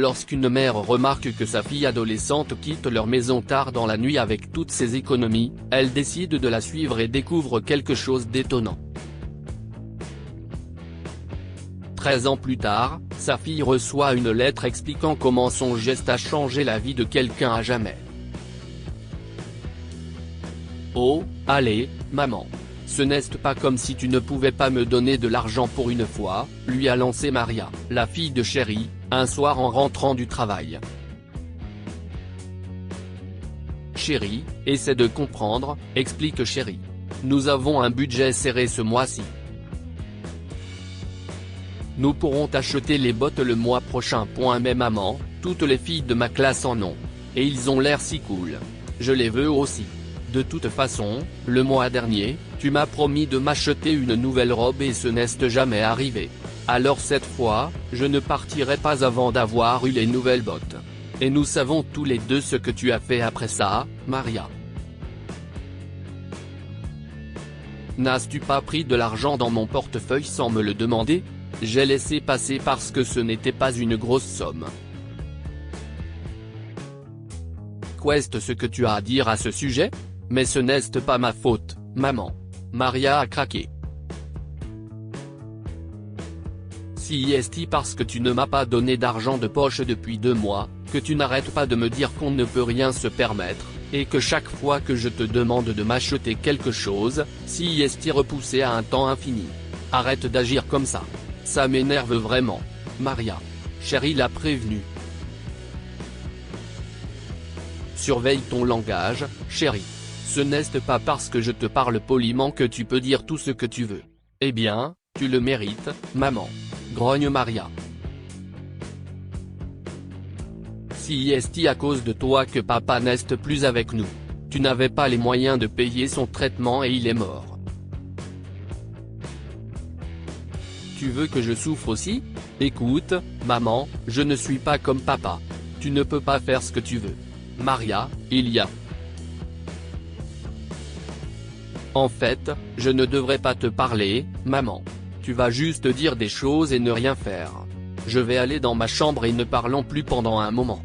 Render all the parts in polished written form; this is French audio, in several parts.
Lorsqu'une mère remarque que sa fille adolescente quitte leur maison tard dans la nuit avec toutes ses économies, elle décide de la suivre et découvre quelque chose d'étonnant. 13 ans plus tard, sa fille reçoit une lettre expliquant comment son geste a changé la vie de quelqu'un à jamais. Oh, allez, maman. Ce n'est pas comme si tu ne pouvais pas me donner de l'argent pour une fois, lui a lancé Maria, la fille de Chéri, un soir en rentrant du travail. Chéri, essaie de comprendre, explique Chéri. Nous avons un budget serré ce mois-ci. Nous pourrons t'acheter les bottes le mois prochain. Mais maman, toutes les filles de ma classe en ont. Et ils ont l'air si cool. Je les veux aussi. De toute façon, le mois dernier, tu m'as promis de m'acheter une nouvelle robe et ce n'est jamais arrivé. Alors cette fois, je ne partirai pas avant d'avoir eu les nouvelles bottes. Et nous savons tous les deux ce que tu as fait après ça, Maria. N'as-tu pas pris de l'argent dans mon portefeuille sans me le demander? J'ai laissé passer parce que ce n'était pas une grosse somme. Qu'est-ce que tu as à dire à ce sujet? Mais ce n'est pas ma faute, maman. Maria a craqué. Si est parce que tu ne m'as pas donné d'argent de poche depuis 2 mois, que tu n'arrêtes pas de me dire qu'on ne peut rien se permettre, et que chaque fois que je te demande de m'acheter quelque chose, si est repoussé à un temps infini. Arrête d'agir comme ça. Ça m'énerve vraiment. Maria. Chéri l'a prévenu. Surveille ton langage, chéri. Ce n'est pas parce que je te parle poliment que tu peux dire tout ce que tu veux. Eh bien, tu le mérites, maman. Grogne Maria. Si est à cause de toi que papa n'est plus avec nous. Tu n'avais pas les moyens de payer son traitement et il est mort. Tu veux que je souffre aussi? Écoute, maman, je ne suis pas comme papa. Tu ne peux pas faire ce que tu veux. Maria, il y a. En fait, je ne devrais pas te parler, maman. Tu vas juste dire des choses et ne rien faire. Je vais aller dans ma chambre et ne parlons plus pendant un moment.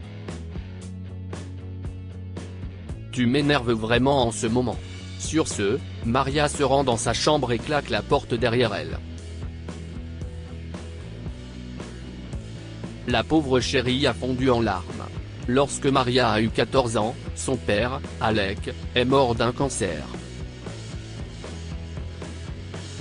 Tu m'énerves vraiment en ce moment. Sur ce, Maria se rend dans sa chambre et claque la porte derrière elle. La pauvre Chéri a fondu en larmes. Lorsque Maria a eu 14 ans, son père, Alec, est mort d'un cancer.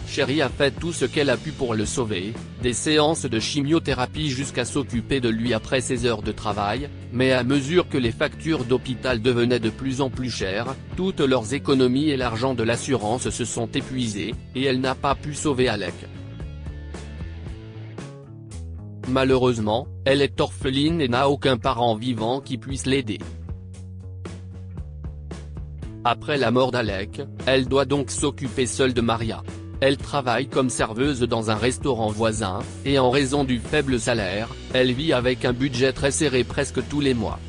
Chéri a fait tout ce qu'elle a pu pour le sauver, des séances de chimiothérapie jusqu'à s'occuper de lui après ses heures de travail, mais à mesure que les factures d'hôpital devenaient de plus en plus chères, toutes leurs économies et l'argent de l'assurance se sont épuisés, et elle n'a pas pu sauver Alec. Malheureusement, elle est orpheline et n'a aucun parent vivant qui puisse l'aider. Après la mort d'Alec, elle doit donc s'occuper seule de Maria. Elle travaille comme serveuse dans un restaurant voisin, et en raison du faible salaire, elle vit avec un budget très serré presque tous les mois.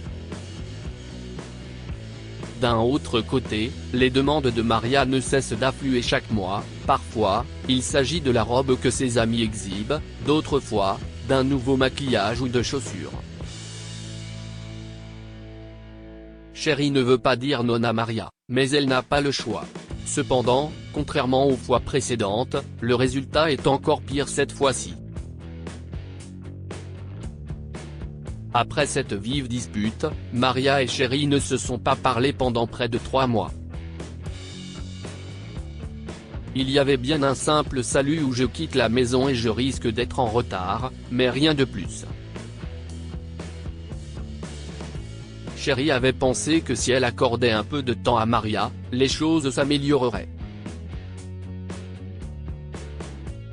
D'un autre côté, les demandes de Maria ne cessent d'affluer chaque mois. Parfois, il s'agit de la robe que ses amis exhibent, d'autres fois, d'un nouveau maquillage ou de chaussures. Chéri ne veut pas dire non à Maria, mais elle n'a pas le choix. Cependant, contrairement aux fois précédentes, le résultat est encore pire cette fois-ci. Après cette vive dispute, Maria et Chéri ne se sont pas parlé pendant près de 3 mois. Il y avait bien un simple salut où je quitte la maison et je risque d'être en retard, mais rien de plus. Chéri avait pensé que si elle accordait un peu de temps à Maria, les choses s'amélioreraient.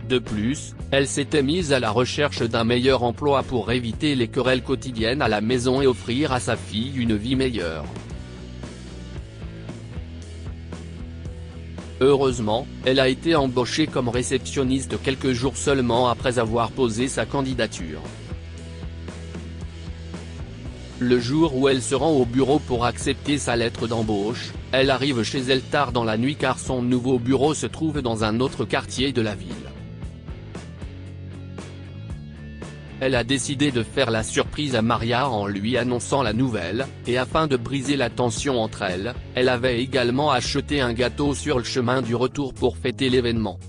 De plus, elle s'était mise à la recherche d'un meilleur emploi pour éviter les querelles quotidiennes à la maison et offrir à sa fille une vie meilleure. Heureusement, elle a été embauchée comme réceptionniste quelques jours seulement après avoir posé sa candidature. Le jour où elle se rend au bureau pour accepter sa lettre d'embauche, elle arrive chez elle tard dans la nuit car son nouveau bureau se trouve dans un autre quartier de la ville. Elle a décidé de faire la surprise à Maria en lui annonçant la nouvelle, et afin de briser la tension entre elles, elle avait également acheté un gâteau sur le chemin du retour pour fêter l'événement.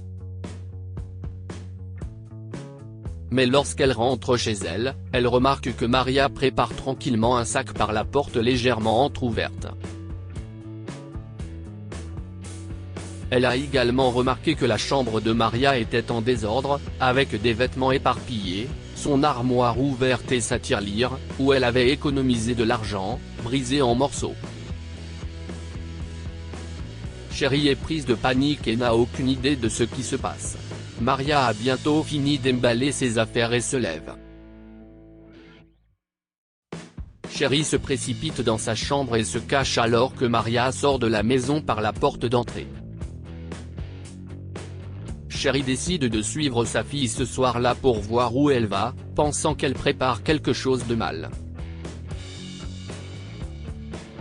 Mais lorsqu'elle rentre chez elle, elle remarque que Maria prépare tranquillement un sac par la porte légèrement entrouverte. Elle a également remarqué que la chambre de Maria était en désordre, avec des vêtements éparpillés, son armoire ouverte et sa tirelire, où elle avait économisé de l'argent, brisé en morceaux. Chérie est prise de panique et n'a aucune idée de ce qui se passe. Maria a bientôt fini d'emballer ses affaires et se lève. Chérie se précipite dans sa chambre et se cache alors que Maria sort de la maison par la porte d'entrée. Chérie décide de suivre sa fille ce soir-là pour voir où elle va, pensant qu'elle prépare quelque chose de mal.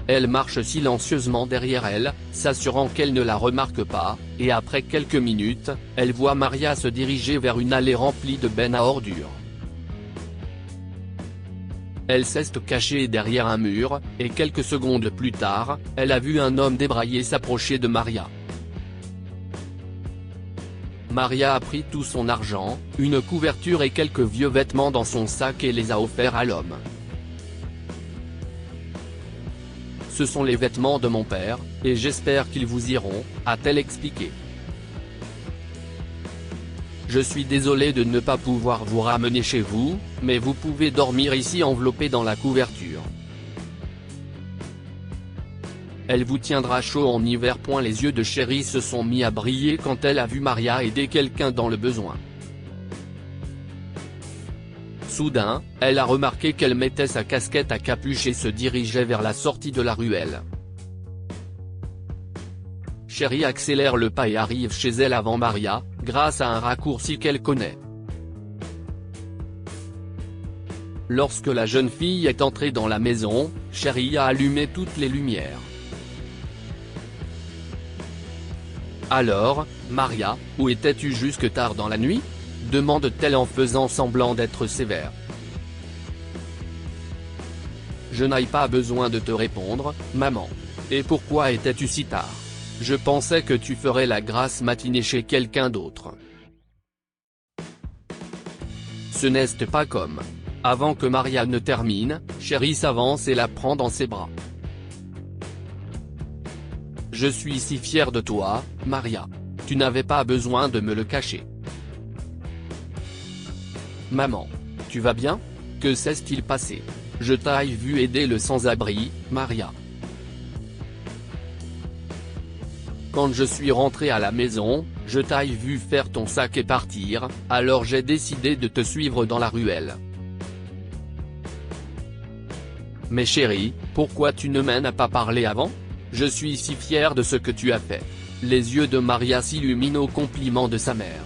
Elle marche silencieusement derrière elle, s'assurant qu'elle ne la remarque pas, et après quelques minutes, elle voit Maria se diriger vers une allée remplie de bennes à ordures. Elle s'est cachée derrière un mur, et quelques secondes plus tard, elle a vu un homme débraillé s'approcher de Maria. Maria a pris tout son argent, une couverture et quelques vieux vêtements dans son sac et les a offerts à l'homme. Ce sont les vêtements de mon père, et j'espère qu'ils vous iront, a-t-elle expliqué. Je suis désolé de ne pas pouvoir vous ramener chez vous, mais vous pouvez dormir ici enveloppé dans la couverture. Elle vous tiendra chaud en hiver. Les yeux de Chérie se sont mis à briller quand elle a vu Maria aider quelqu'un dans le besoin. Soudain, elle a remarqué qu'elle mettait sa casquette à capuche et se dirigeait vers la sortie de la ruelle. Chérie accélère le pas et arrive chez elle avant Maria, grâce à un raccourci qu'elle connaît. Lorsque la jeune fille est entrée dans la maison, Chérie a allumé toutes les lumières. Alors, Maria, où étais-tu jusque tard dans la nuit ? Demande-t-elle en faisant semblant d'être sévère. Je n'ai pas besoin de te répondre, maman. Et pourquoi étais-tu si tard ? Je pensais que tu ferais la grasse matinée chez quelqu'un d'autre. Ce n'est pas comme. Avant que Maria ne termine, Chérie s'avance et la prend dans ses bras. Je suis si fière de toi, Maria. Tu n'avais pas besoin de me le cacher. Maman. Tu vas bien ? Que s'est-il passé ? Je t'ai vu aider le sans-abri, Maria. Quand je suis rentré à la maison, je t'ai vu faire ton sac et partir, alors j'ai décidé de te suivre dans la ruelle. Mais chérie, pourquoi tu ne m'en as pas parlé avant ? Je suis si fière de ce que tu as fait. Les yeux de Maria s'illuminent au compliment de sa mère.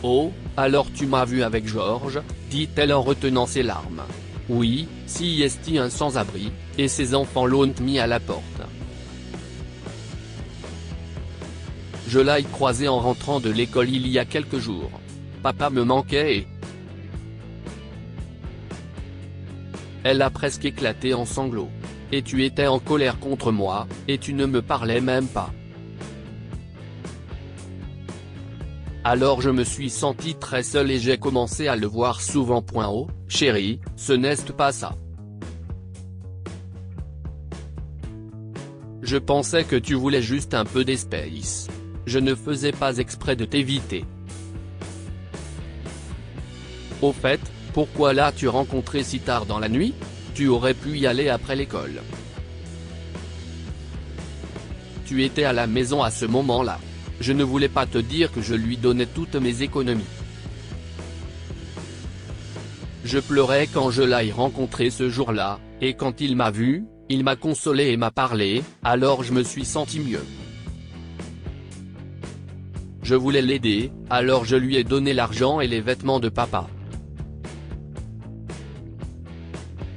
Oh, alors tu m'as vu avec Georges, dit-elle en retenant ses larmes. Oui, si est un sans-abri, et ses enfants l'ont mis à la porte. Je l'ai croisé en rentrant de l'école il y a quelques jours. Papa me manquait et... Elle a presque éclaté en sanglots. Et tu étais en colère contre moi, et tu ne me parlais même pas. Alors je me suis senti très seul et j'ai commencé à le voir souvent. Oh, chérie, ce n'est pas ça. Je pensais que tu voulais juste un peu d'espace. Je ne faisais pas exprès de t'éviter. Au fait, pourquoi l'as-tu rencontré si tard dans la nuit ? Tu aurais pu y aller après l'école. Tu étais à la maison à ce moment-là. Je ne voulais pas te dire que je lui donnais toutes mes économies. Je pleurais quand je l'ai rencontré ce jour-là, et quand il m'a vu, il m'a consolé et m'a parlé, alors je me suis senti mieux. Je voulais l'aider, alors je lui ai donné l'argent et les vêtements de papa.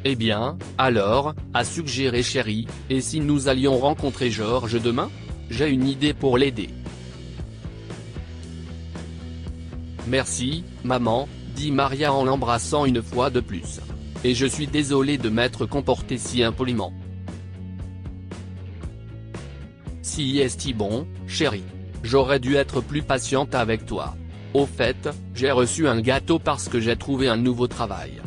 Eh bien, alors, a suggéré Chérie, et si nous allions rencontrer Georges demain ? J'ai une idée pour l'aider. Merci, maman, dit Maria en l'embrassant une fois de plus. Et je suis désolé de m'être comporté si impoliment. Si est-il bon, chérie. J'aurais dû être plus patiente avec toi. Au fait, j'ai reçu un gâteau parce que j'ai trouvé un nouveau travail.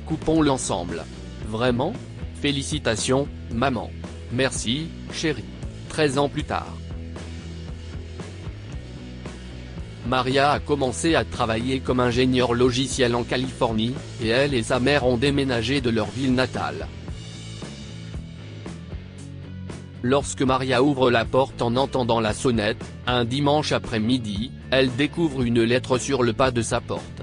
Coupons l'ensemble. Vraiment? Félicitations, maman. Merci, chérie. 13 ans plus tard. Maria a commencé à travailler comme ingénieur logiciel en Californie, et elle et sa mère ont déménagé de leur ville natale. Lorsque Maria ouvre la porte en entendant la sonnette, un dimanche après-midi, elle découvre une lettre sur le pas de sa porte.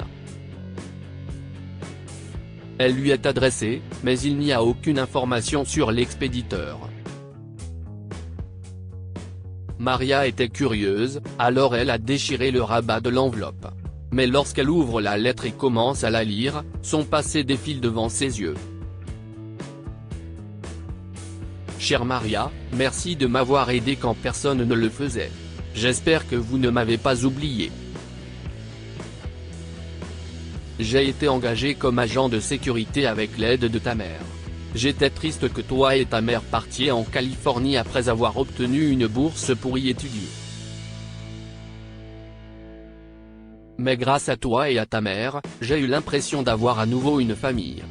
Elle lui est adressée, mais il n'y a aucune information sur l'expéditeur. Maria était curieuse, alors elle a déchiré le rabat de l'enveloppe. Mais lorsqu'elle ouvre la lettre et commence à la lire, son passé défile devant ses yeux. Chère Maria, merci de m'avoir aidé quand personne ne le faisait. J'espère que vous ne m'avez pas oublié. J'ai été engagé comme agent de sécurité avec l'aide de ta mère. J'étais triste que toi et ta mère partiez en Californie après avoir obtenu une bourse pour y étudier. Mais grâce à toi et à ta mère, j'ai eu l'impression d'avoir à nouveau une famille.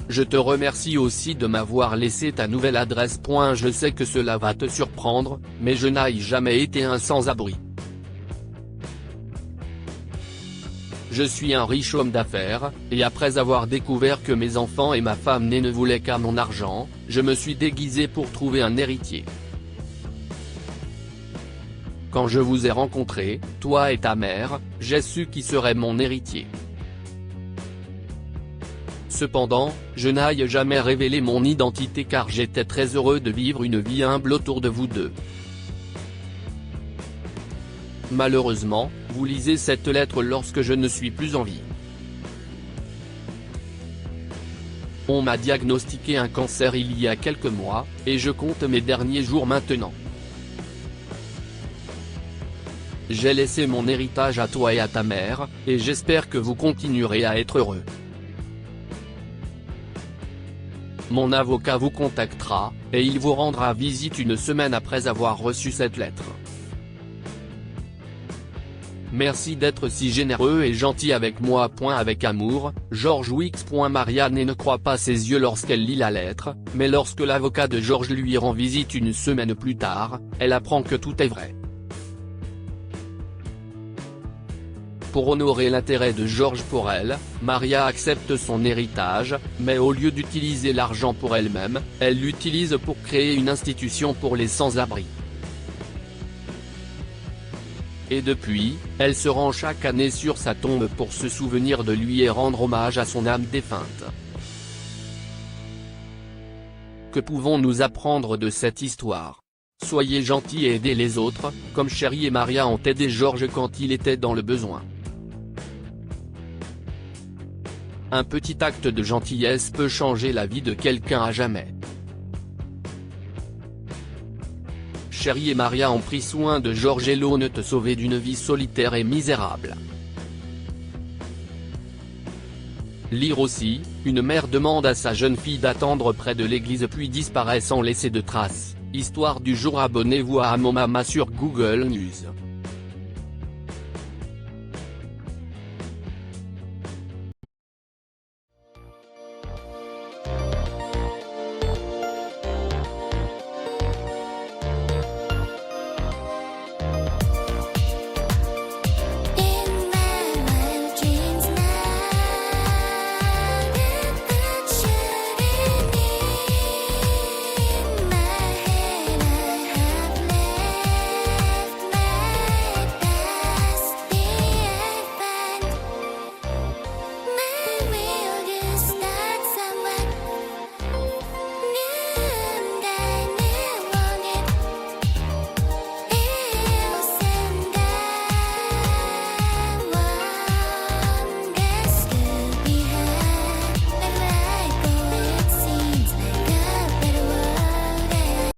Je te remercie aussi de m'avoir laissé ta nouvelle adresse. Je sais que cela va te surprendre, mais je n'ai jamais été un sans-abri. Je suis un riche homme d'affaires, et après avoir découvert que mes enfants et ma femme née ne voulaient qu'à mon argent, je me suis déguisé pour trouver un héritier. Quand je vous ai rencontrés, toi et ta mère, j'ai su qui serait mon héritier. Cependant, je n'ai jamais révélé mon identité car j'étais très heureux de vivre une vie humble autour de vous deux. Malheureusement, vous lisez cette lettre lorsque je ne suis plus en vie. On m'a diagnostiqué un cancer il y a quelques mois, et je compte mes derniers jours maintenant. J'ai laissé mon héritage à toi et à ta mère, et j'espère que vous continuerez à être heureux. Mon avocat vous contactera, et il vous rendra visite une semaine après avoir reçu cette lettre. Merci d'être si généreux et gentil avec moi. Avec amour, George Wicks. Maria ne croit pas ses yeux lorsqu'elle lit la lettre, mais lorsque l'avocat de George lui rend visite une semaine plus tard, elle apprend que tout est vrai. Pour honorer l'intérêt de George pour elle, Maria accepte son héritage, mais au lieu d'utiliser l'argent pour elle-même, elle l'utilise pour créer une institution pour les sans-abri. Et depuis, elle se rend chaque année sur sa tombe pour se souvenir de lui et rendre hommage à son âme défunte. Que pouvons-nous apprendre de cette histoire? Soyez gentils et aidez les autres, comme Chérie et Maria ont aidé George quand il était dans le besoin. Un petit acte de gentillesse peut changer la vie de quelqu'un à jamais. Chérie et Maria ont pris soin de George et l'ont te sauvé d'une vie solitaire et misérable. Lire aussi, une mère demande à sa jeune fille d'attendre près de l'église puis disparaît sans laisser de traces. Histoire du jour. Abonnez-vous à Amomama sur Google News.